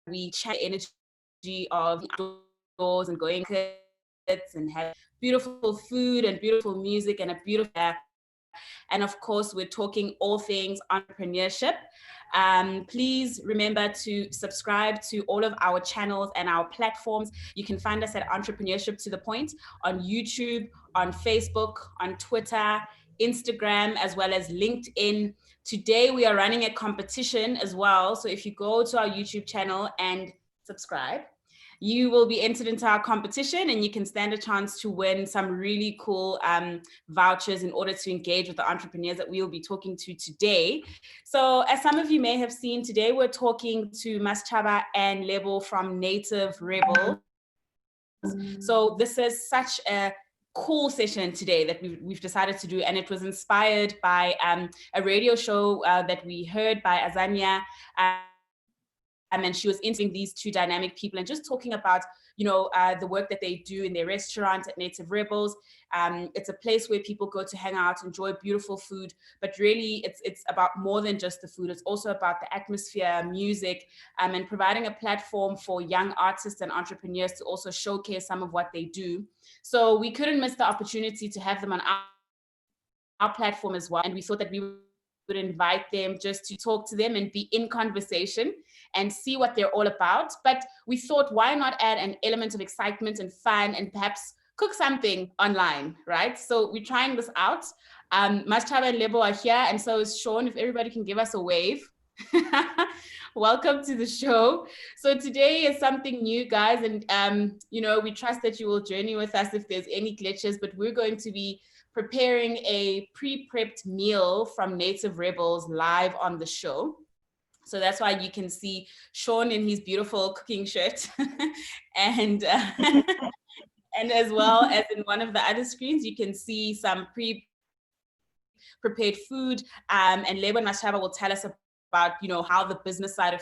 we chat energy of outdoors and going kids and have beautiful food and beautiful music and a beautiful, and of course, we're talking all things entrepreneurship. Please remember to subscribe to all of our channels and our platforms. You can find us at Entrepreneurship to the Point on YouTube, on Facebook, on Twitter, Instagram, as well as LinkedIn. Today, we are running a competition as well. So if you go to our YouTube channel and subscribe, you will be entered into our competition and you can stand a chance to win some really cool vouchers in order to engage with the entrepreneurs that we will be talking to today. So as some of you may have seen, today we're talking to Masechaba and Lebo from Native Rebels. So this is such a cool session today that we've decided to do, and it was inspired by a radio show that we heard by Azania. And she was interviewing these two dynamic people and just talking about, the work that they do in their restaurant at Native Rebels. It's a place where people go to hang out, enjoy beautiful food, but really it's about more than just the food. It's also about the atmosphere, music, and providing a platform for young artists and entrepreneurs to also showcase some of what they do. So we couldn't miss the opportunity to have them on our platform as well. And we thought that we would invite them just to talk to them and be in conversation and see what they're all about. But we thought, why not add an element of excitement and fun and perhaps cook something online, right? So we're trying this out. Masechaba and Lebo are here, and so is Sean. If everybody can give us a wave. Welcome to the show. So today is something new, guys, and we trust that you will journey with us if there's any glitches, but we're going to be preparing a pre-prepped meal from Native Rebels live on the show. So that's why you can see Sean in his beautiful cooking shirt and as well as in one of the other screens, you can see some pre-prepared food. And Lebo and Masechaba will tell us about, how the business side of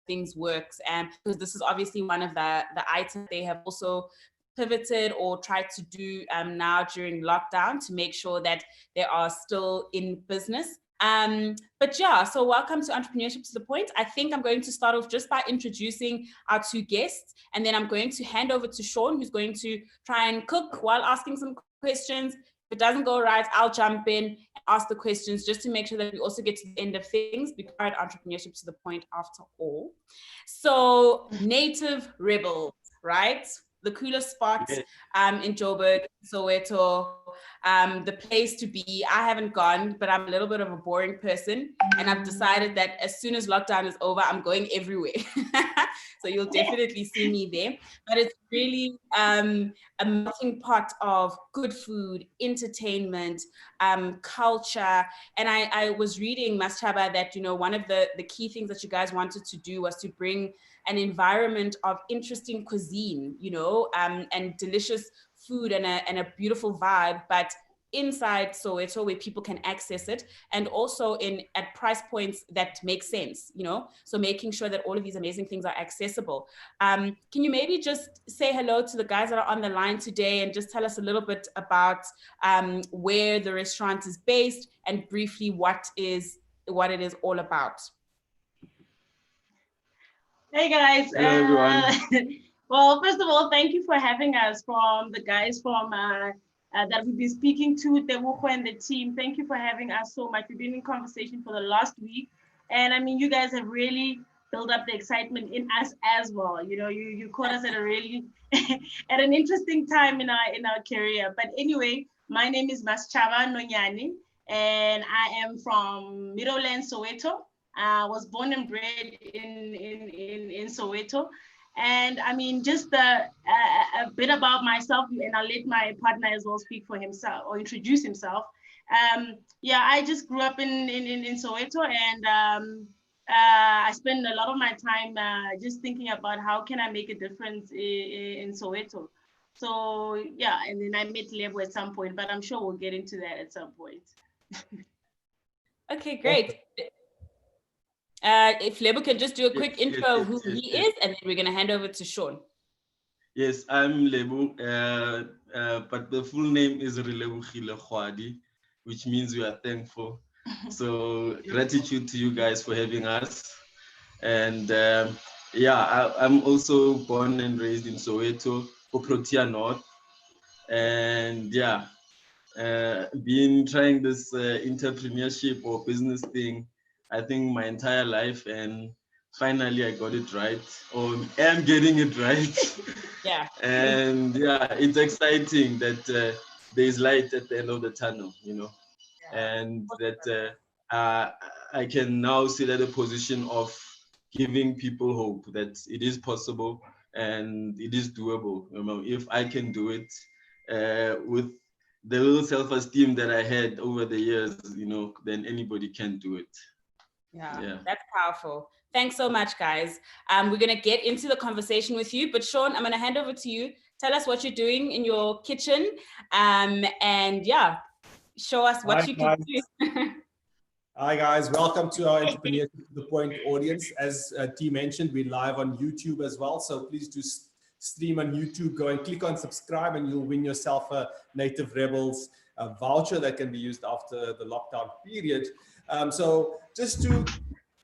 things works. And because this is obviously one of the items they have also pivoted or tried to do now during lockdown to make sure that they are still in business. But yeah, so welcome to Entrepreneurship to the Point. I think I'm going to start off just by introducing our two guests, and then I'm going to hand over to Sean, who's going to try and cook while asking some questions. If it doesn't go right, I'll jump in and ask the questions just to make sure that we also get to the end of things, because Entrepreneurship to the Point after all. So Native Rebels, right? The coolest spot in Joburg, Soweto, the place to be. I haven't gone, but I'm a little bit of a boring person, and I've decided that as soon as lockdown is over, I'm going everywhere. So you'll definitely see me there. But it's really a melting pot of good food, entertainment, culture. And I was reading, Masechaba, that one of the key things that you guys wanted to do was to bring an environment of interesting cuisine, and delicious food and a beautiful vibe, but inside Soweto where people can access it, and also at price points that make sense, so making sure that all of these amazing things are accessible. Can you maybe just say hello to the guys that are on the line today and just tell us a little bit about where the restaurant is based and briefly what it is all about? Hey guys. Hello everyone. Well, first of all, thank you for having us, from the guys from that we've been speaking to, Tebuko and the team. Thank you for having us so much. We've been in conversation for the last week, and I mean, you guys have really built up the excitement in us as well. You caught us at a really at an interesting time in our career. But anyway, my name is Masechaba Nonyane, and I am from Middleland, Soweto. I was born and bred in Soweto. And I mean, just a bit about myself, and I'll let my partner as well speak for himself or introduce himself. I just grew up in Soweto, and I spend a lot of my time just thinking about how can I make a difference in Soweto. So yeah, and then I met Lebo at some point, but I'm sure we'll get into that at some point. Okay, great. If Lebo can just do a quick intro of who he is, and then we're going to hand over to Sean. Yes, I'm Lebo, but the full name is Relebogile Kgwadi, which means we are thankful. So gratitude to you guys for having us. And Yeah, I'm also born and raised in Soweto, Protea North. And yeah, been trying this entrepreneurship or business thing, I think my entire life, and finally I got it right, or am getting it right. Yeah. And yeah, it's exciting that there's light at the end of the tunnel, and that I can now sit at a position of giving people hope that it is possible and it is doable. If I can do it with the little self-esteem that I had over the years, then anybody can do it. Yeah, that's powerful. Thanks so much, guys. We're going to get into the conversation with you, but Sean, I'm going to hand over to you. Tell us what you're doing in your kitchen, and yeah, show us what you can do. Hi guys, welcome to our Entrepreneurship to the Point audience. As T mentioned, we're live on YouTube as well, so please do stream on YouTube. Go and click on subscribe and you'll win yourself a Native Rebels voucher that can be used after the lockdown period. So just to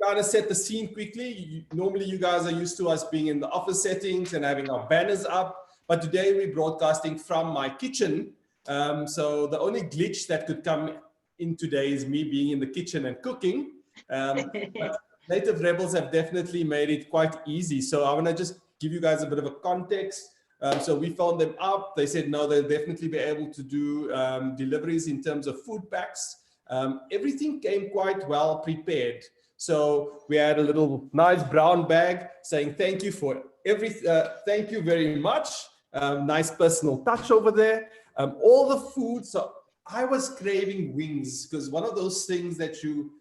kind of set the scene quickly, normally you guys are used to us being in the office settings and having our banners up, but today we're broadcasting from my kitchen. So the only glitch that could come in today is me being in the kitchen and cooking. But Native Rebels have definitely made it quite easy. So I want to just give you guys a bit of a context. So we phoned them up. They said, no, they'll definitely be able to do deliveries in terms of food packs. Everything came quite well prepared. So we had a little nice brown bag saying, thank you for thank you very much. Nice personal touch over there. All the food. So I was craving wings because one of those things that you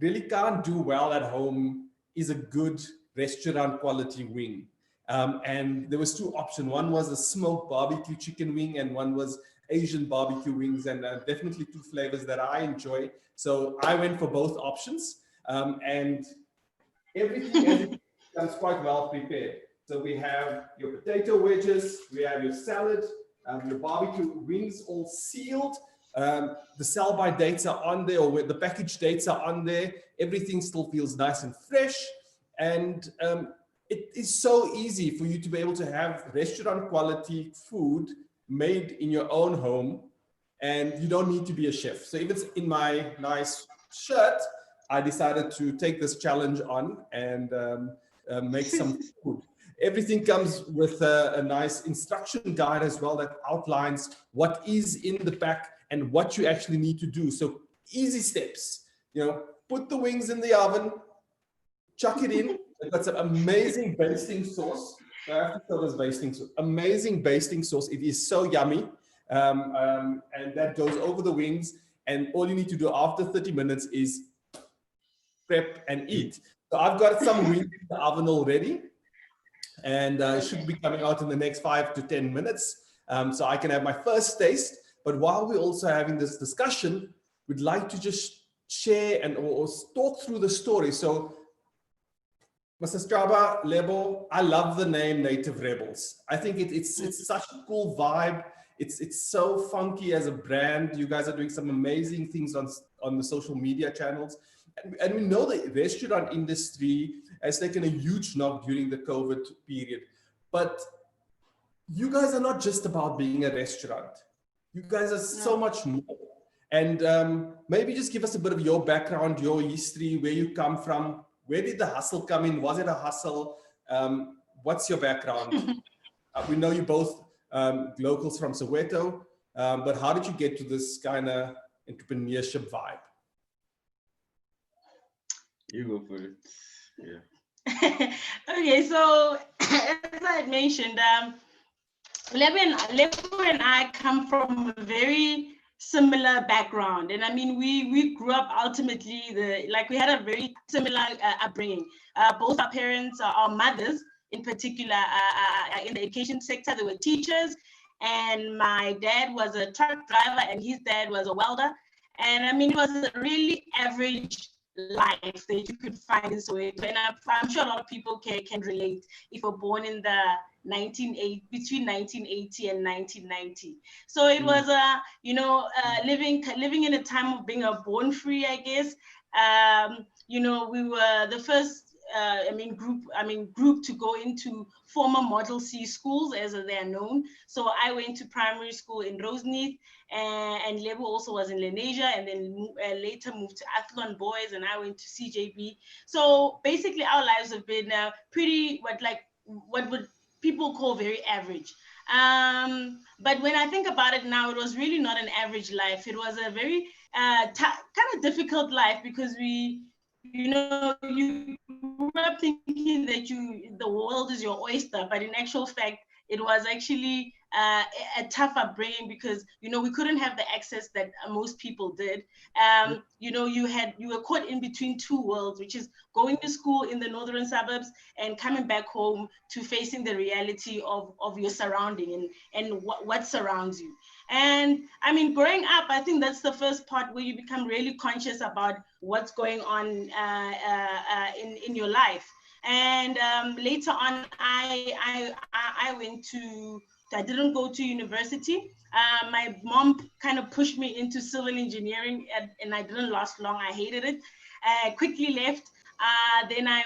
really can't do well at home is a good restaurant quality wing. And there was two options. One was a smoked barbecue chicken wing and one was Asian barbecue wings, and definitely two flavors that I enjoy. So I went for both options, and everything comes quite well prepared. So we have your potato wedges, we have your salad, your barbecue wings all sealed. The sell-by dates are on there, or the package dates are on there. Everything still feels nice and fresh. And it is so easy for you to be able to have restaurant quality food made in your own home, and you don't need to be a chef. So if it's in my nice shirt, I decided to take this challenge on and make some food. Everything comes with a nice instruction guide as well that outlines what is in the pack and what you actually need to do. So easy steps, put the wings in the oven, chuck it in. I've got some amazing basting sauce. I have to tell this basting sauce. Amazing basting sauce. It is so yummy. And that goes over the wings. And all you need to do after 30 minutes is prep and eat. So I've got some wings in the oven already. And it should be coming out in the next 5 to 10 minutes. So I can have my first taste. But while we're also having this discussion, we'd like to just share and or talk through the story. So, Mr. Straba, Lebo, I love the name Native Rebels. I think it's such a cool vibe. It's so funky as a brand. You guys are doing some amazing things on the social media channels. And we know the restaurant industry has taken a huge knock during the COVID period. But you guys are not just about being a restaurant. You guys are so much more. And maybe just give us a bit of your background, your history, where you come from. Where did the hustle come in? Was it a hustle? What's your background? We know you both locals from Soweto, but how did you get to this kind of entrepreneurship vibe? You go for it. Yeah. Okay, so as I had mentioned, Lebo and I come from a very similar background, and I mean we grew up ultimately we had a very similar upbringing. Both our parents, our mothers in particular, in the education sector, they were teachers, and my dad was a truck driver and his dad was a welder. And I mean, it was a really average life that you could find in Soweto. And I'm sure a lot of people can relate if you're born in the between 1980 and 1990. So it was living in a time of being born free, I guess. We were the first group to go into former Model C schools, as they are known. So I went to primary school in Roseneath, and Lebo also was in Lenasia, and then later moved to Athlone Boys, and I went to CJB. So basically, our lives have been pretty what would people call very average. But when I think about it now, it was really not an average life. It was a very kind of difficult life, because you grew up thinking that the world is your oyster, but in actual fact, it was actually a tough upbringing, because we couldn't have the access that most people did. You were caught in between two worlds, which is going to school in the northern suburbs and coming back home to facing the reality of your surrounding and what surrounds you. And I mean, growing up, I think that's the first part where you become really conscious about what's going on in your life. And later on, I went to, I didn't go to university. My mom kind of pushed me into civil engineering, and I didn't last long. I hated it. I quickly left. Then I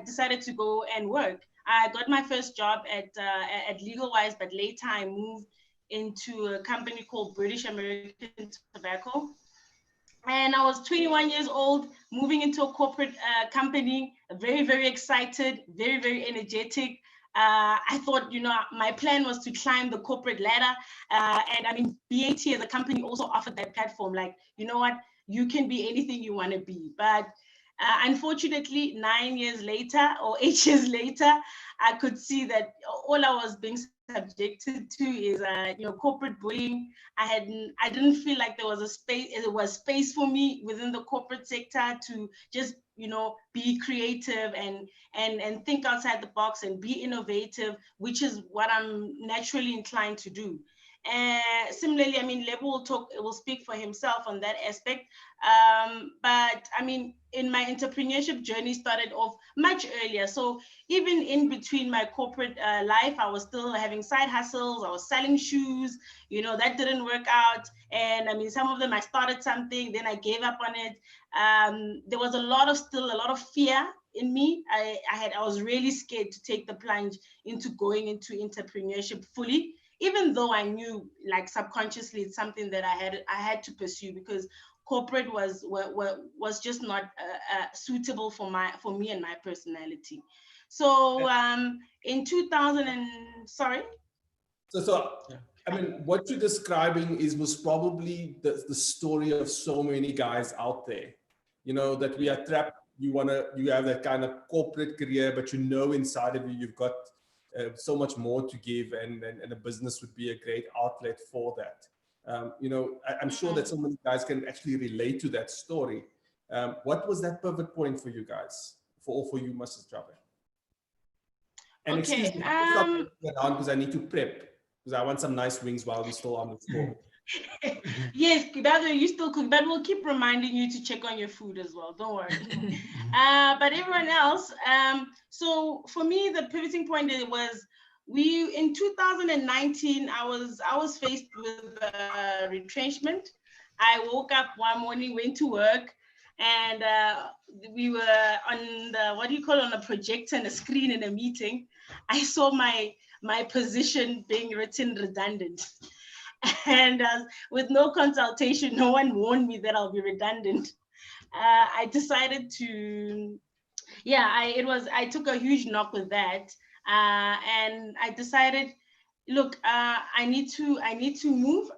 decided to go and work. I got my first job at LegalWise, but later I moved into a company called British American Tobacco. And I was 21 years old, moving into a corporate company, very, very excited, very, very energetic. I thought, my plan was to climb the corporate ladder. And I mean, BAT as a company also offered that platform, like, you know what, you can be anything you want to be. But unfortunately, 9 years later or 8 years later, I could see that all I was being subjected to is corporate bullying. I didn't feel like there was space for me within the corporate sector to just be creative and think outside the box and be innovative, which is what I'm naturally inclined to do. And similarly, I mean, Lebo will speak for himself on that aspect. But I mean, in my entrepreneurship journey started off much earlier. So even in between my corporate life, I was still having side hustles. I was selling shoes, that didn't work out. And I mean, some of them I started something, then I gave up on it. There was a lot of fear in me. I was really scared to take the plunge into going into entrepreneurship fully, even though I knew, like, subconsciously it's something that I had to pursue, because corporate was just not suitable for me and my personality. So in 2000 and sorry. So I mean, what you're describing was probably the story of so many guys out there, that we are trapped. You have that kind of corporate career, but inside of you, you've got so much more to give, and a business would be a great outlet for that. I'm sure that so many guys can actually relate to that story. What was that pivot point for you guys, for you, Mrs. Trabe? And okay, excuse me, because I need to prep, because I want some nice wings while we're still on the floor. Yes, you still cook, but we'll keep reminding you to check on your food as well. Don't worry. But everyone else, so for me, the pivoting point was in 2019, I was faced with retrenchment. I woke up one morning, went to work, and we were on on a projector and a screen in a meeting. I saw my position being written redundant. And with no consultation, no one warned me that I'll be redundant. I decided to, I took a huge knock with that. And I decided, look, I need to move.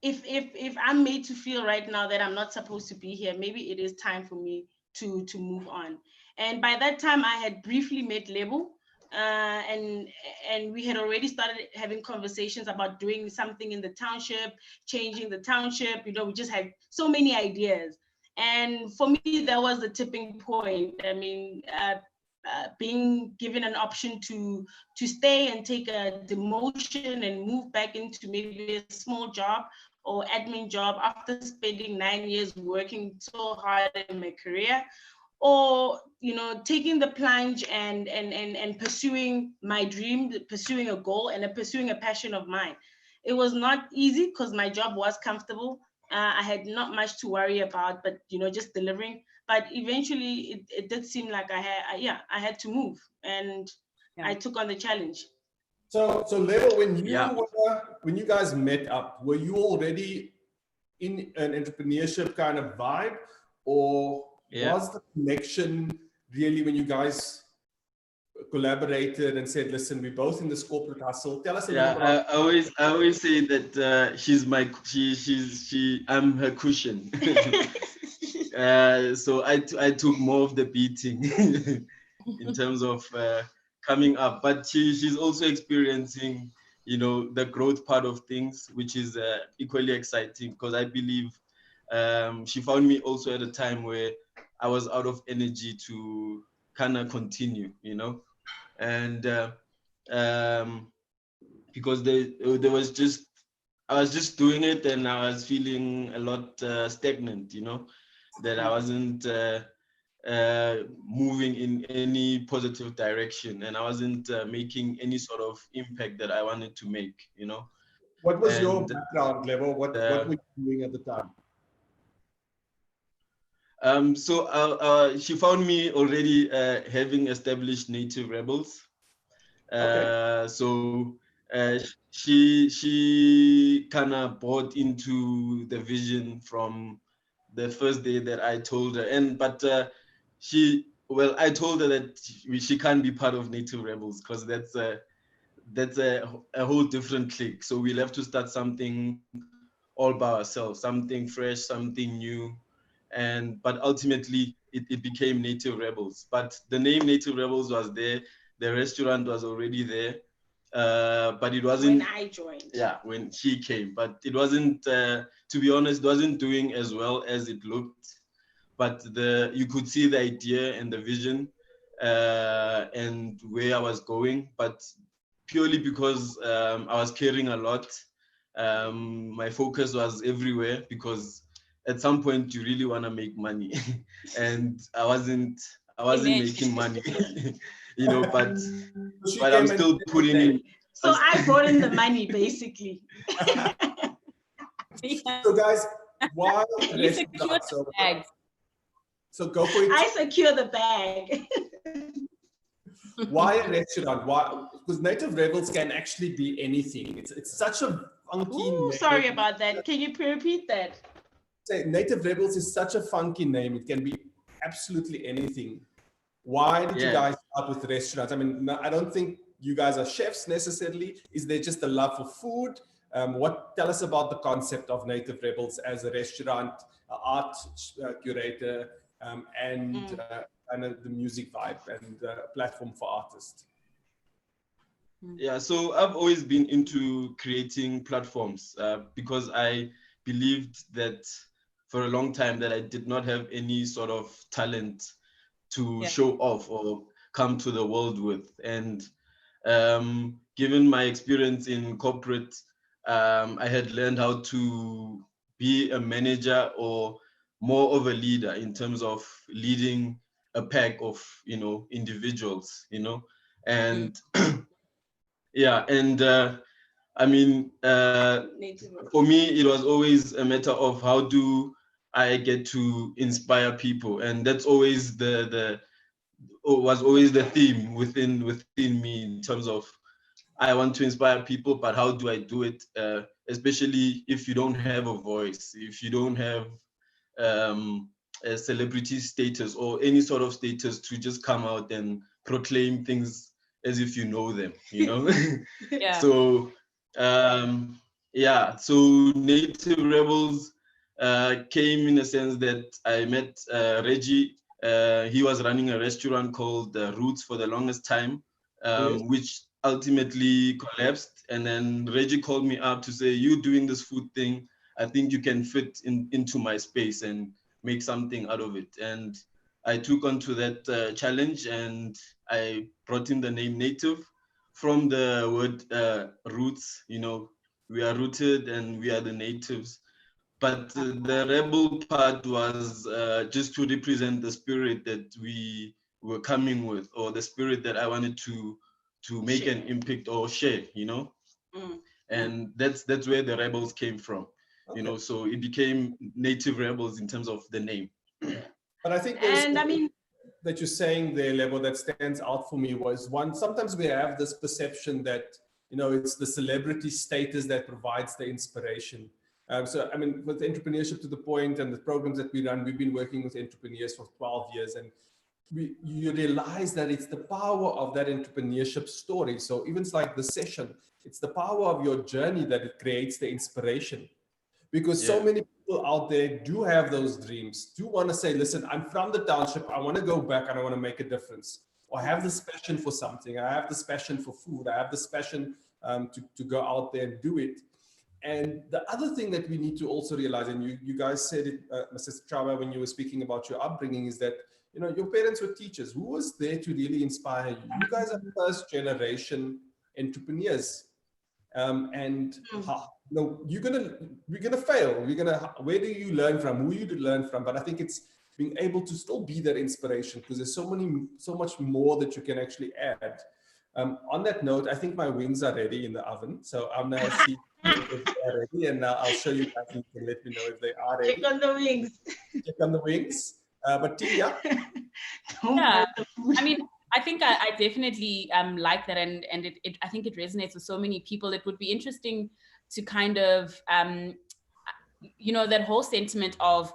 If I'm made to feel right now that I'm not supposed to be here, maybe it is time for me to move on. And by that time, I had briefly met Lebo. And we had already started having conversations about doing something in the township, changing the township. We just had so many ideas. And for me, that was the tipping point. I mean, being given an option to stay and take a demotion and move back into maybe a small job or admin job after spending 9 years working so hard in my career, or taking the plunge and pursuing my dream, pursuing a goal, and pursuing a passion of mine. It was not easy, because my job was comfortable. I had not much to worry about, but just delivering. but eventually it did seem like I had to move, and I took on the challenge. So Lebo, when you guys met up, were you already in an entrepreneurship kind of vibe, or was the connection really when you guys collaborated and said, listen, we're both in this corporate hustle? Tell us a little bit about. I always say that I'm her cushion. So I took more of the beating in terms of coming up, but she's also experiencing, the growth part of things, which is equally exciting, because I believe she found me also at a time where I was out of energy to kind of continue, and because there was just, I was just doing it and I was feeling a lot stagnant, that I wasn't moving in any positive direction, and I wasn't making any sort of impact that I wanted to make, What was your background, Lebo? What were you doing at the time? So she found me already having established Native Rebels. So she kind of bought into the vision from the first day that I told her, I told her that she can't be part of Native Rebels, because that's a whole different clique. So we'll have to start something all by ourselves, something fresh, something new. But ultimately it became Native Rebels. But the name Native Rebels was there, the restaurant was already there, but it wasn't when I joined. Yeah, when she came, but it wasn't, to be honest, it wasn't doing as well as it looked. But you could see the idea and the vision and where I was going, but purely because I was caring a lot. My focus was everywhere, because at some point you really want to make money and I wasn't making money, but I'm still putting in. So I brought in the money, basically. So guys, why so go for it. I secure the bag. Why a restaurant? Why? Because Native Rebels can actually be anything. It's such a funky name. Sorry about that. Can you repeat that? Say, Native Rebels is such a funky name. It can be absolutely anything. Why did you guys start with restaurants? I mean, I don't think you guys are chefs necessarily. Is there just a love for food? Tell us about the concept of Native Rebels as a restaurant, art curator, and the music vibe and platform for artists. Yeah, so I've always been into creating platforms because I believed that for a long time that I did not have any sort of talent to show off or come to the world with. And given my experience in corporate, I had learned how to be a manager or more of a leader in terms of leading a pack of, individuals, and I mean, for me, it was always a matter of how do I get to inspire people, and that's always was always the theme within me in terms of I want to inspire people, but how do I do it? Especially if you don't have a voice, if you don't have a celebrity status or any sort of status to just come out and proclaim things as if you know them, So so Native Rebels came in a sense that I met Reggie. He was running a restaurant called Roots for the longest time, which ultimately collapsed. And then Reggie called me up to say, "You doing this food thing, I think you can fit into my space and make something out of it." And I took onto that challenge, and I brought in the name Native from the word roots. We are rooted and we are the natives. But the rebel part was just to represent the spirit that we were coming with, or the spirit that I wanted to make an impact or share, And that's where the rebels came from, so it became Native Rebels in terms of the name. But I think there's And I mean, that you're saying there, Lebo, that stands out for me was one, sometimes we have this perception that, it's the celebrity status that provides the inspiration. So, I mean, with entrepreneurship to the point and the programs that we run, we've been working with entrepreneurs for 12 years, and you realize that it's the power of that entrepreneurship story. So even it's like the session, it's the power of your journey that it creates the inspiration. Because so many people out there do have those dreams, do want to say, listen, I'm from the township, I want to go back and I want to make a difference. Or I have this passion for something, I have this passion for food, I have this passion to go out there and do it. And the other thing that we need to also realize, and you guys said it, Mrs. Chaba, when you were speaking about your upbringing, is that, your parents were teachers. Who was there to really inspire you? You guys are first generation entrepreneurs. We're gonna fail. Where do you learn from? Who you to learn from? But I think it's being able to still be that inspiration, because there's so much more that you can actually add. On that note, I think my wings are ready in the oven, so I'm gonna see if they're ready, and I'll show you guys. You can let me know if they are ready. check on the wings. Check on the wings. But Tia, yeah, I mean, I think I definitely like that, and I think it resonates with so many people. It would be interesting to kind of, that whole sentiment of,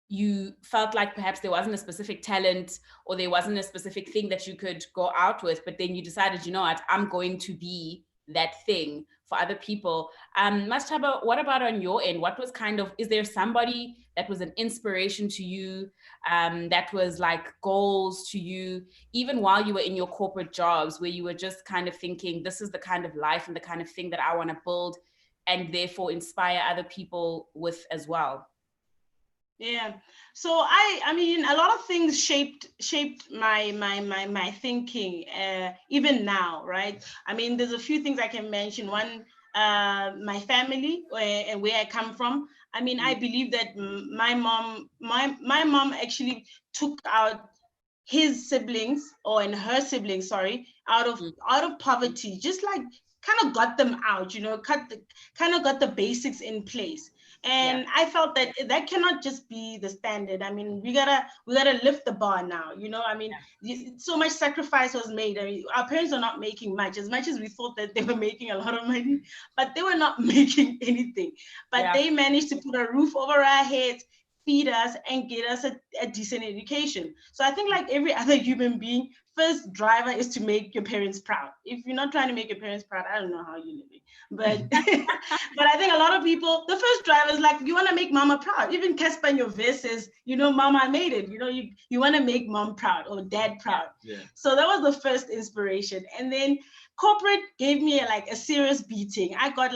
you felt like perhaps there wasn't a specific talent or there wasn't a specific thing that you could go out with, but then you decided, what, I'm going to be that thing for other people. Mastaba, what about on your end? What was is there somebody that was an inspiration to you, that was like goals to you, even while you were in your corporate jobs, where you were just kind of thinking, this is the kind of life and the kind of thing that I want to build and therefore inspire other people with as well? Yeah. So I mean, a lot of things shaped my thinking, even now, right? I mean, there's a few things I can mention. One, my family and where I come from. I mean, I believe that my mom actually took out his siblings, her siblings, sorry, out of poverty, just like kind of got them out, kind of got the basics in place. And I felt that cannot just be the standard. I mean, we gotta lift the bar now. I mean, so much sacrifice was made. I mean, our parents are not making much as we thought that they were making a lot of money, but they were not making anything. But they managed to put a roof over our heads, feed us, and get us a decent education. So I think, like every other human being, first driver is to make your parents proud. If you're not trying to make your parents proud, I don't know how you're living. But but I think a lot of people, the first driver is like, you want to make mama proud. Even Casper in your verse says, mama, I made it. You want to make mom proud or dad proud. Yeah. So that was the first inspiration. And then corporate gave me a serious beating. I got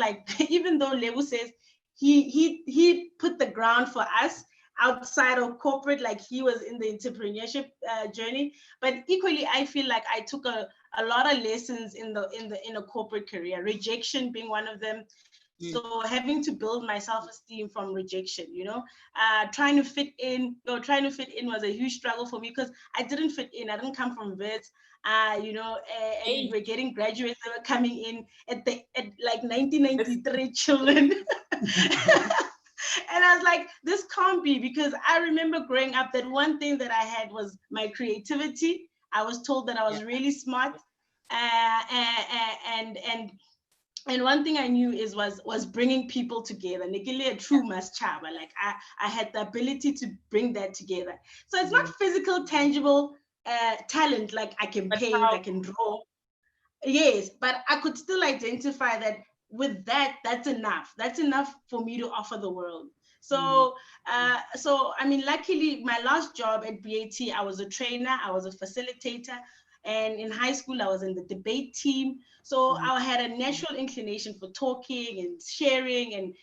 even though Lebo says he put the ground for us outside of corporate, like he was in the entrepreneurship journey, but equally I feel like I took a lot of lessons in a corporate career, rejection being one of them. So having to build my self-esteem from rejection, trying to fit in was a huge struggle for me, because I didn't fit in. I didn't come from Wits, and we're getting graduates that were coming in at 1993 children. And I was like, this can't be, because I remember growing up that one thing that I had was my creativity. I was told that I was really smart, and one thing I knew was bringing people together. Nikile, a true Mastaba. Like I had the ability to bring that together. So it's not physical, tangible talent, like I can paint, I can draw. Yes, but I could still identify that with that's enough. That's enough for me to offer the world. So, so I mean, luckily, my last job at BAT, I was a trainer, I was a facilitator, and in high school, I was in the debate team. So I had a natural inclination for talking and sharing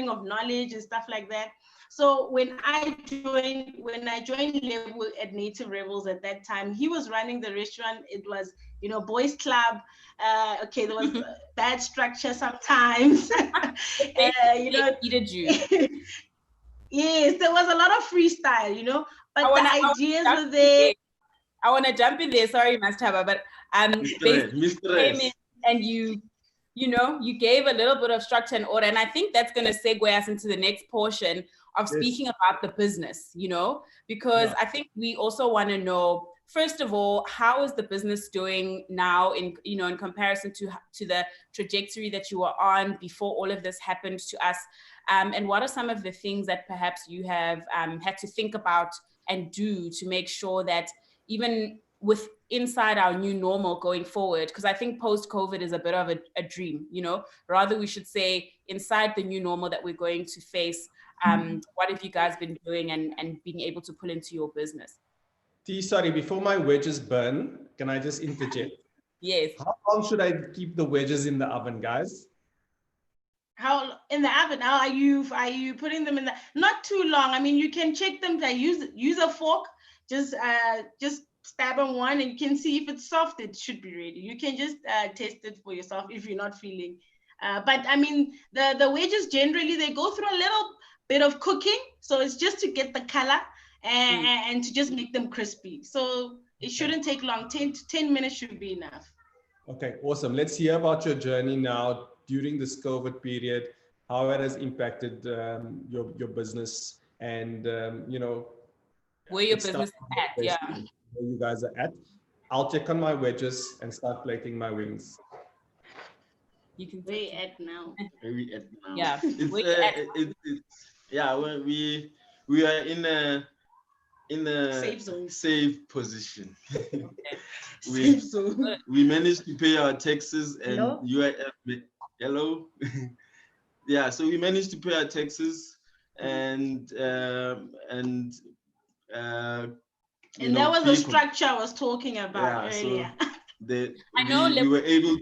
of knowledge and stuff like that. So when I joined Lebo at Native Rebels at that time, he was running the restaurant. It was, boys club. Okay, there was bad structure sometimes. Needed you. Yes, there was a lot of freestyle, but the ideas were there. I want to jump in there. Sorry, Mastaba, but Mr. came in and you gave a little bit of structure and order, and I think that's going to segue us into the next portion of Yes. speaking about the business, because Yeah. I think we also want to know, first of all, how is the business doing now in comparison to the trajectory that you were on before all of this happened to us? And what are some of the things that perhaps you have had to think about and do to make sure that even with inside our new normal going forward, because I think post-COVID is a bit of a dream, rather we should say inside the new normal that we're going to face, what have you guys been doing and being able to pull into your business? T, sorry, before my wedges burn, can I just interject? Yes. How long should I keep the wedges in the oven, guys? How in the oven? How are you putting them in the? Not too long. I mean, you can check them. Use a fork. Just stab on one, and you can see if it's soft. It should be ready. You can just test it for yourself if you're not feeling. But I mean, the wedges generally they go through a little bit of cooking, so it's just to get the color and to just make them crispy. So it shouldn't take long. 10 minutes should be enough. Okay, awesome. Let's hear about your journey now during this COVID period, how it has impacted your business and, Where your let's start business is at, yeah. where you guys are at. I'll check on my wedges and start plating my wings. You can Where you at now? Where we at now? Yeah. It's, Where you at? yeah, well, we are in a Safe zone. safe position. Safe zone. We managed to pay our taxes and Hello? UIF. Hello. Yeah, so we managed to pay our taxes and And that was the structure I was talking about earlier. So I know we were able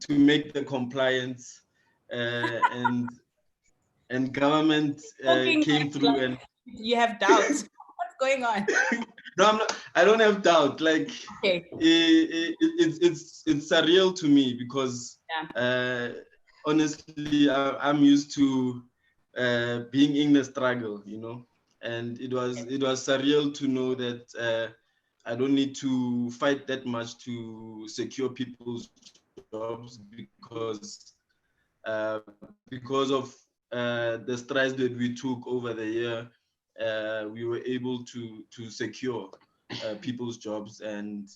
to make the compliance and government came through and you have doubts. What's going on? no, I don't have doubt. Like Okay. it's surreal to me because honestly, I'm used to being in the struggle, and it was surreal to know that I don't need to fight that much to secure people's jobs because of the strides that we took over the year. We were able to secure people's jobs, and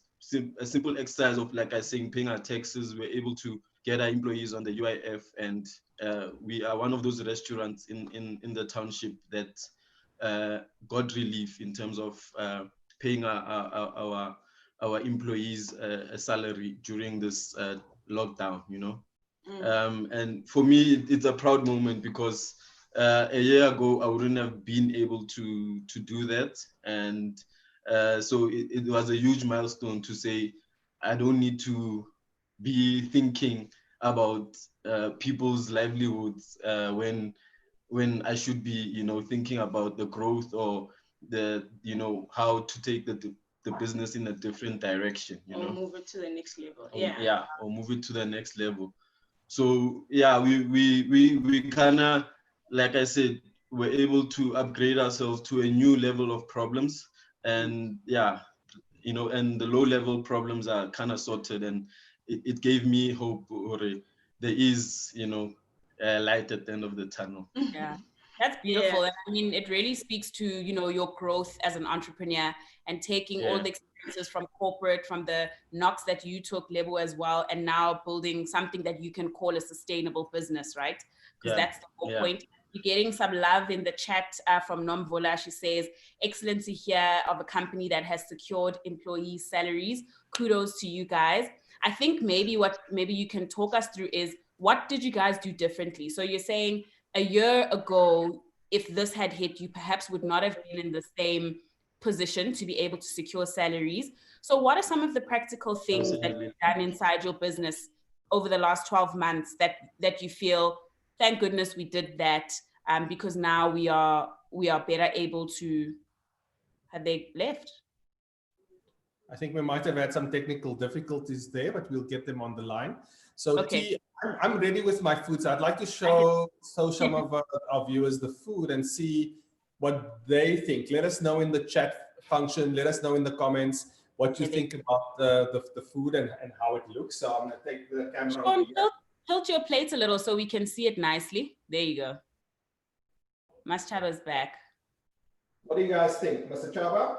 a simple exercise of, like I say, paying our taxes, we're able to get our employees on the UIF, and we are one of those restaurants in the township that got relief in terms of paying our employees a salary during this lockdown, and for me, it's a proud moment because a year ago, I wouldn't have been able to do that. And so it was a huge milestone to say, I don't need to be thinking about people's livelihoods when I should be, thinking about the growth or how to take the business in a different direction, Or move it to the next level. Or move it to the next level. So yeah, we kind of, like I said, we're able to upgrade ourselves to a new level of problems, and and the low level problems are kind of sorted, and it gave me hope, or there is, light at the end of the tunnel. Yeah. That's beautiful. And I mean, it really speaks to, your growth as an entrepreneur and taking all the experiences from corporate, from the knocks that you took, Lebo, as well, and now building something that you can call a sustainable business, right? Because that's the whole point. You're getting some love in the chat from Nomvola. She says, excellent to hear of a company that has secured employee salaries. Kudos to you guys. I think maybe you can talk us through is, what did you guys do differently? So you're saying, a year ago, if this had hit, you perhaps would not have been in the same position to be able to secure salaries. So what are some of the practical things that you've done inside your business over the last 12 months that you feel, thank goodness we did that, because now we are better able to... Have they left? I think we might have had some technical difficulties there, but we'll get them on the line. So T, I'm ready with my food. So I'd like to show some of our viewers the food and see what they think. Let us know in the chat function. Let us know in the comments what you think about the food and how it looks. So I'm going to take the camera over here. Tilt your plate a little so we can see it nicely. There you go. Maschaba's back. What do you guys think, Mr. Chaba?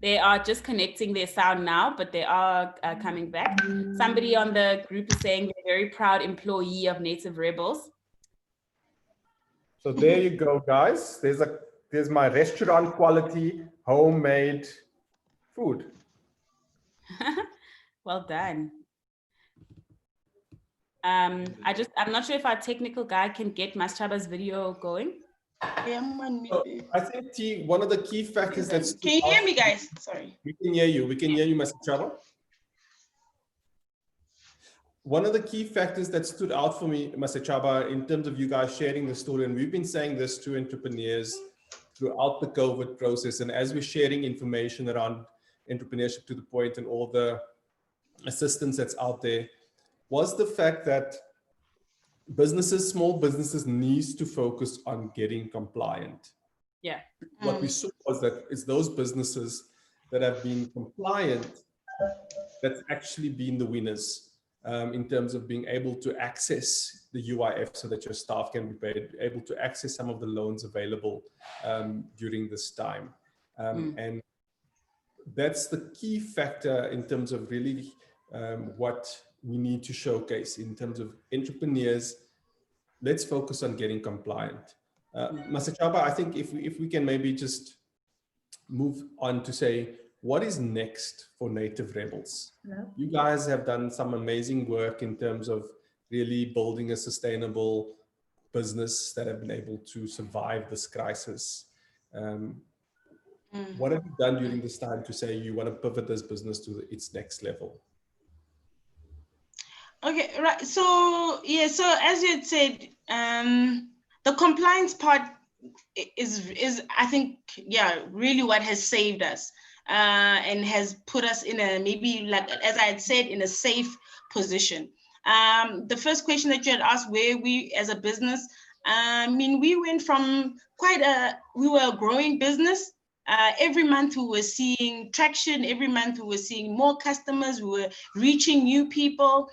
They are just connecting their sound now, but they are coming back. Somebody on the group is saying they're a very proud employee of Native Rebels. So there you go, guys. There's my restaurant quality homemade food. Well done. I'm not sure if our technical guy can get Maschaba's video going. So I think one of the key factors that's... Can you hear me, guys? Sorry. We can hear you. We can hear you, Mr. Chaba. One of the key factors that stood out for me, Mr. Chaba, in terms of you guys sharing the story, and we've been saying this to entrepreneurs throughout the COVID process, and as we're sharing information around entrepreneurship to the point and all the assistance that's out there, was the fact that small businesses needs to focus on getting compliant. Yeah. What we saw was that it's those businesses that have been compliant that's actually been the winners in terms of being able to access the UIF so that your staff can be paid, able to access some of the loans available during this time. And that's the key factor in terms of really what we need to showcase in terms of entrepreneurs. Let's focus on getting compliant. Mr. Chaba, I think if we can maybe just move on to say, what is next for Native Rebels? Yeah. You guys have done some amazing work in terms of really building a sustainable business that have been able to survive this crisis. What have you done during this time to say you want to pivot this business to its next level? Okay, right. So, yeah, so as you had said, the compliance part is I think, yeah, really what has saved us and has put us in a, maybe like, as I had said, in a safe position. The first question that you had asked, where we as a business, I mean, we went from we were a growing business. Every month we were seeing traction. Every month we were seeing more customers. We were reaching new people.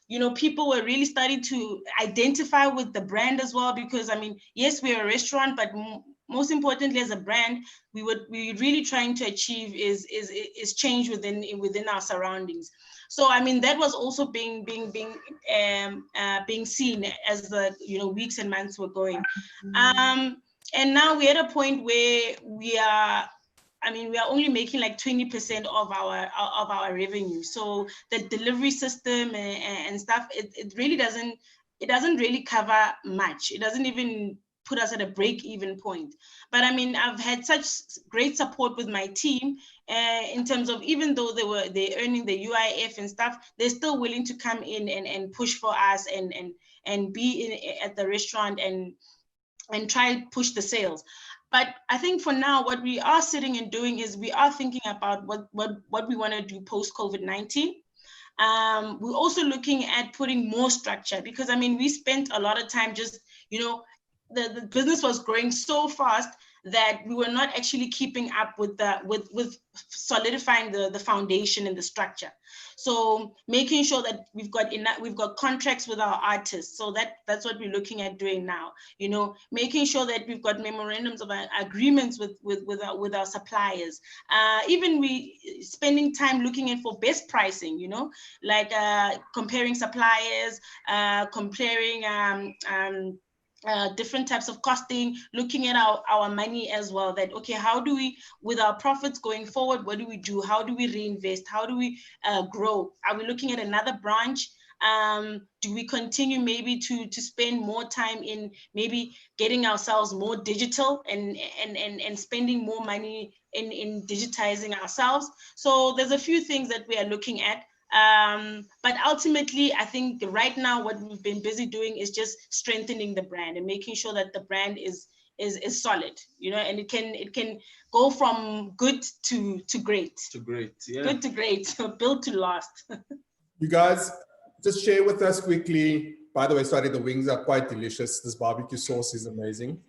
You know, people were really starting to identify with the brand as well, because I mean, yes, we're a restaurant, but most importantly, as a brand, we're really trying to achieve is change within our surroundings. So I mean, that was also being seen as the weeks and months were going. And now we're at a point where we are only making like 20% of our revenue. So the delivery system and stuff, it really doesn't really cover much. It doesn't even put us at a break-even point. But I mean, I've had such great support with my team in terms of, even though they're earning the UIF and stuff, they're still willing to come in and push for us and be at the restaurant and try to push the sales. But I think for now, what we are sitting and doing is we are thinking about what we want to do post-COVID-19. We're also looking at putting more structure, because I mean, we spent a lot of time just, the business was growing so fast that we were not actually keeping up with solidifying the foundation and the structure. So making sure that we've got contracts with our artists. So that's what we're looking at doing now. Making sure that we've got memorandums of agreements with our suppliers. Even we spending time looking at for best pricing. Like comparing suppliers, comparing different types of costing, looking at our money as well, that, okay, how do we, with our profits going forward, what do we do? How do we reinvest? How do we grow? Are we looking at another branch? Do we continue maybe to spend more time in maybe getting ourselves more digital and spending more money in digitizing ourselves? So there's a few things that we are looking at. But ultimately, I think right now what we've been busy doing is just strengthening the brand and making sure that the brand is solid, and it can go from good to great. To great, yeah. Good to great, built to last. You guys, just share with us quickly. By the way, sorry, the wings are quite delicious. This barbecue sauce is amazing.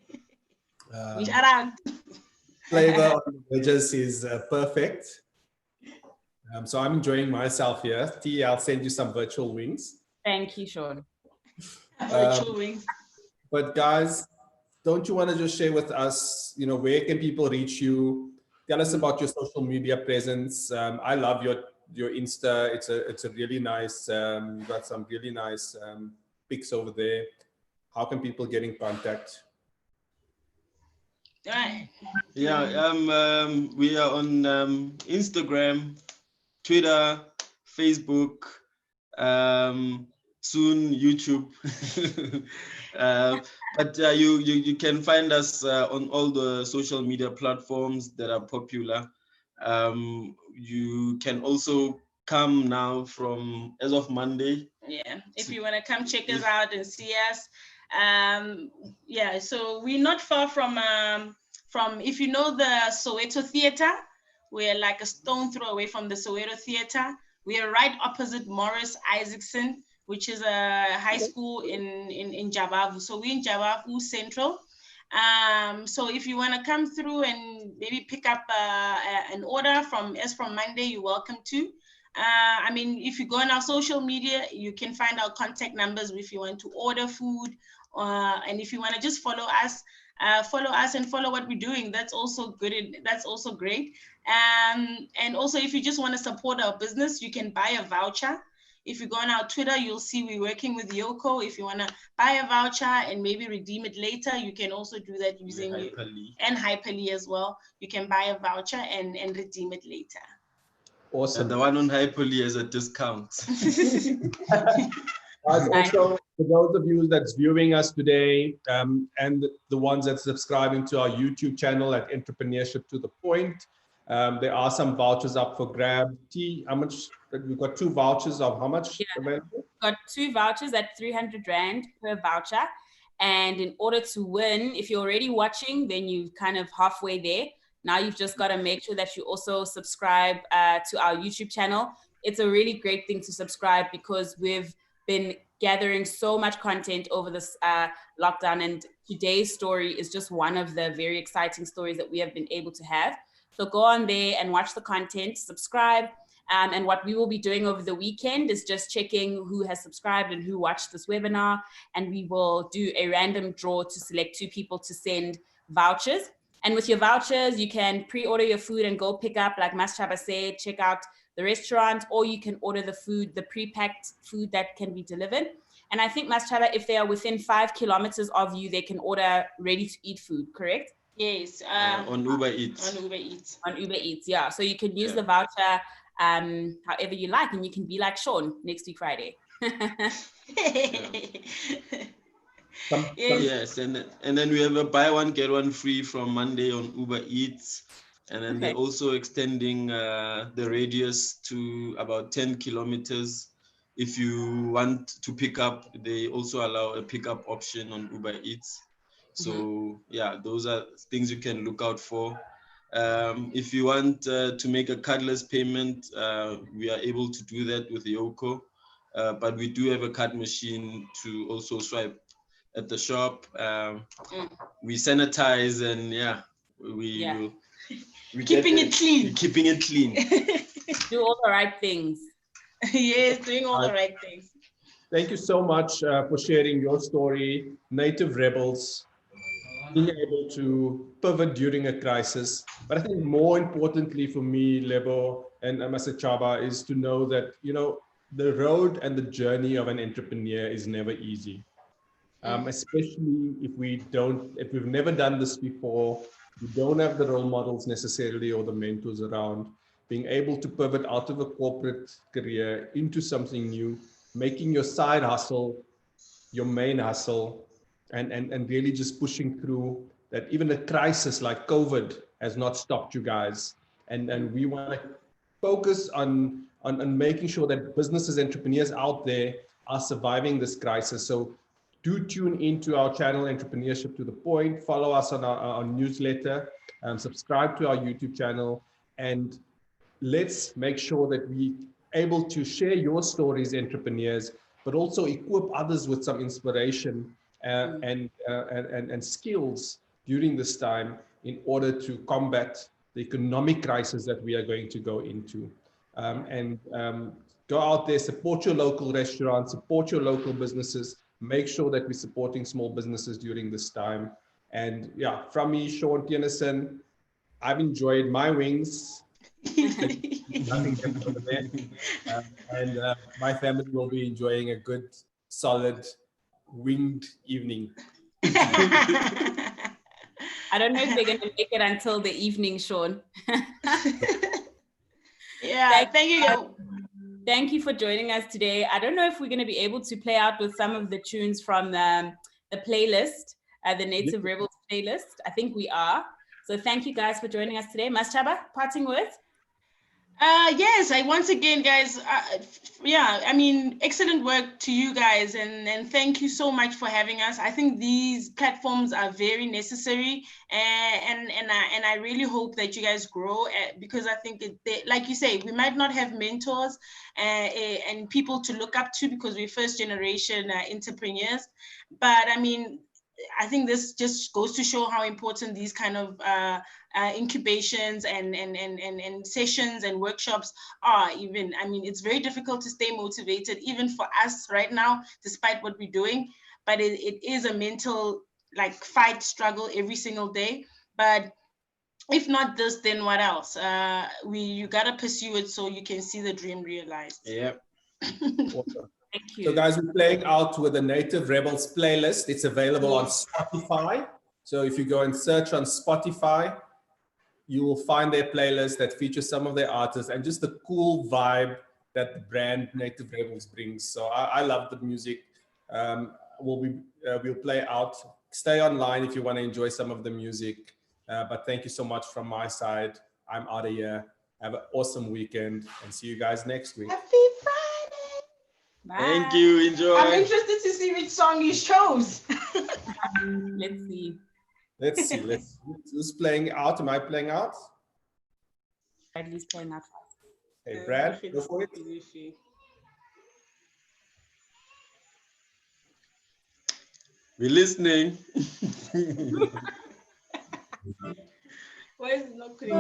Flavor on the wedges is perfect. So I'm enjoying myself here. T, I'll send you some virtual wings. Thank you, Sean. Virtual wings. But guys, don't you want to just share with us, where can people reach you? Tell us about your social media presence. I love your Insta. It's a really nice. You've got some really nice pics over there. How can people get in contact? Right. Yeah, we are on Instagram, Twitter, Facebook, soon YouTube. But you can find us on all the social media platforms that are popular. You can also come now as of Monday. Yeah, if you want to come check us out and see us. Yeah, so we're not far from if you know the Soweto Theatre, we're like a stone throw away from the Soweto Theatre. We are right opposite Morris Isaacson, which is a high school in Jabavu. So we're in Jabavu Central. So if you want to come through and maybe pick up an order from Monday, you're welcome to. I mean, if you go on our social media, you can find our contact numbers if you want to order food, and if you want to just follow us and follow what we're doing. That's also good. That's also great. And also, if you just want to support our business, you can buy a voucher. If you go on our Twitter, you'll see we're working with Yoco. If you want to buy a voucher and maybe redeem it later, you can also do that using Hyperly as well. You can buy a voucher and redeem it later. Awesome. And the one on Hyperly is a discount. Also, for those of you that's viewing us today, and the ones that's subscribing to our YouTube channel at Entrepreneurship to the Point, there are some vouchers up for grab. T, how much? We've got 2 vouchers of how much available? Got 2 vouchers at 300 Rand per voucher. And in order to win, if you're already watching, then you're kind of halfway there. Now you've just got to make sure that you also subscribe to our YouTube channel. It's a really great thing to subscribe because we've been gathering so much content over this lockdown, and today's story is just one of the very exciting stories that we have been able to have. So go on there and watch the content, subscribe. And what we will be doing over the weekend is just checking who has subscribed and who watched this webinar. And we will do a random draw to select 2 people to send vouchers. And with your vouchers, you can pre-order your food and go pick up, like Maschaba said, check out the restaurant, or you can order the food, the pre-packed food that can be delivered. And I think, Maschaba, if they are within 5 kilometers of you, they can order ready-to-eat food, correct? Yes. On Uber Eats. On Uber Eats. On Uber Eats, yeah. So you can use the voucher however you like, and you can be like Sean next week Friday. Yes, and then we have a buy one get one free from Monday on Uber Eats, and then they're also extending the radius to about 10 kilometers. If you want to pick up, they also allow a pickup option on Uber Eats. So yeah, those are things you can look out for. If you want to make a cardless payment, we are able to do that with Yoco, but we do have a card machine to also swipe at the shop. We sanitize, and we keeping it clean. Keeping it clean. Do all the right things. Yes, doing all the right things. Thank you so much for sharing your story, Native Rebels, being able to pivot during a crisis. But I think more importantly for me, Lebo and Masachaba, is to know that, the road and the journey of an entrepreneur is never easy. Especially if we've never done this before, we don't have the role models necessarily or the mentors around. Being able to pivot out of a corporate career into something new, making your side hustle your main hustle, and really just pushing through that. Even a crisis like COVID has not stopped you guys. And we want to focus on making sure that businesses, entrepreneurs out there are surviving this crisis. So do tune into our channel, Entrepreneurship to the Point. Follow us on our newsletter, subscribe to our YouTube channel, and let's make sure that we able to share your stories, entrepreneurs, but also equip others with some inspiration and skills during this time in order to combat the economic crisis that we are going to go into. and go out there, support your local restaurants, support your local businesses, make sure that we're supporting small businesses during this time. And yeah, from me, Sean Tienerson, I've enjoyed my wings. Nothing left over there. And my family will be enjoying a good, solid, winged evening. I don't know if they're going to make it until the evening, Sean. Yeah, thank you. Thank you for joining us today. I don't know if we're going to be able to play out with some of the tunes from the playlist, the Native Rebels playlist. I think we are. So thank you guys for joining us today. Maschaba, parting words? Yes, once again, guys, yeah, I mean, excellent work to you guys, and thank you so much for having us. I think these platforms are very necessary, and I really hope that you guys grow, because I think like you say, we might not have mentors and people to look up to because we're first generation entrepreneurs, but I mean, I think this just goes to show how important these kind of incubations and sessions and workshops are. Even, I mean, it's very difficult to stay motivated even for us right now, despite what we're doing, but it is a mental fight, struggle every single day. But if not this, then what else? You gotta pursue it so you can see the dream realized. Yep. Awesome. Thank you. So guys, we're playing out with the Native Rebels playlist. It's available on Spotify. So if you go and search on Spotify, you will find their playlist that features some of their artists and just the cool vibe that the brand Native Rebels brings. So I love the music. We'll play out. Stay online if you want to enjoy some of the music. But thank you so much from my side. I'm out of here. Have an awesome weekend and see you guys next week. Happy Friday. Bye. Thank you. Enjoy. I'm interested to see which song you chose. Let's see. Let's see. Who's playing out? Am I playing out? Bradley's playing out. Hey, Brad, go for it. We're listening. Why is it not clear?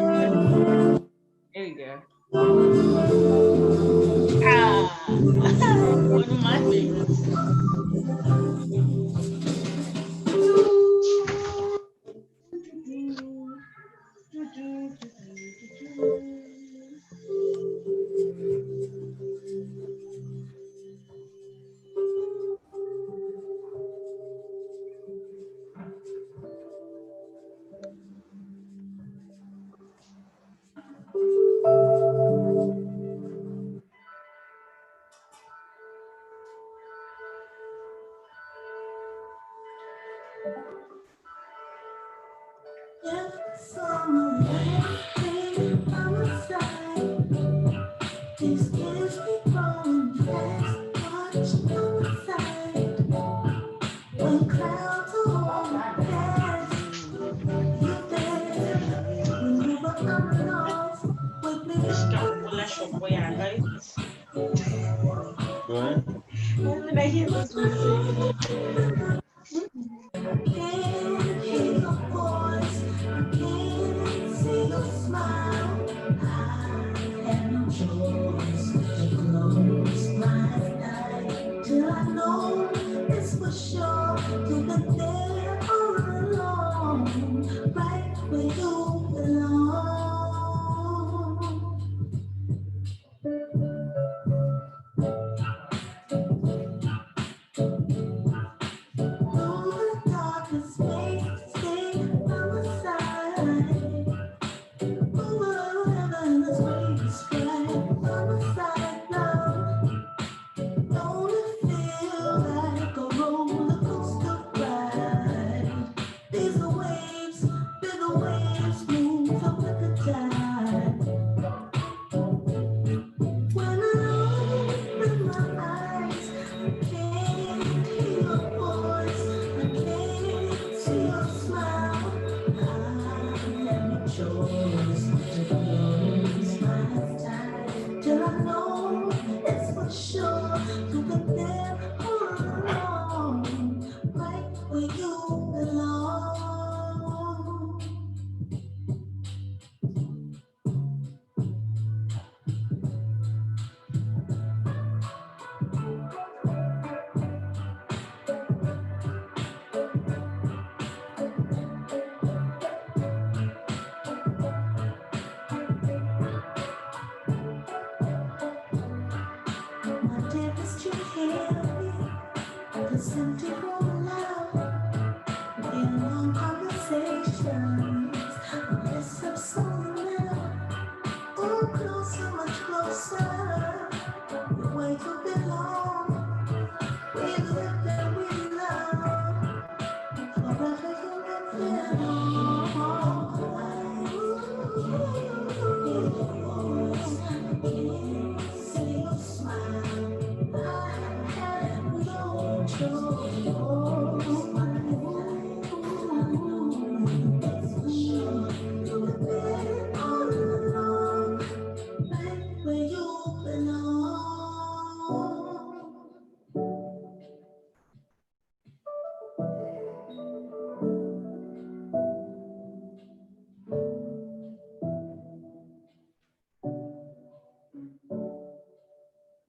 There you go. One of my favorites. When I hear this music. These are waves, bigger waves. share.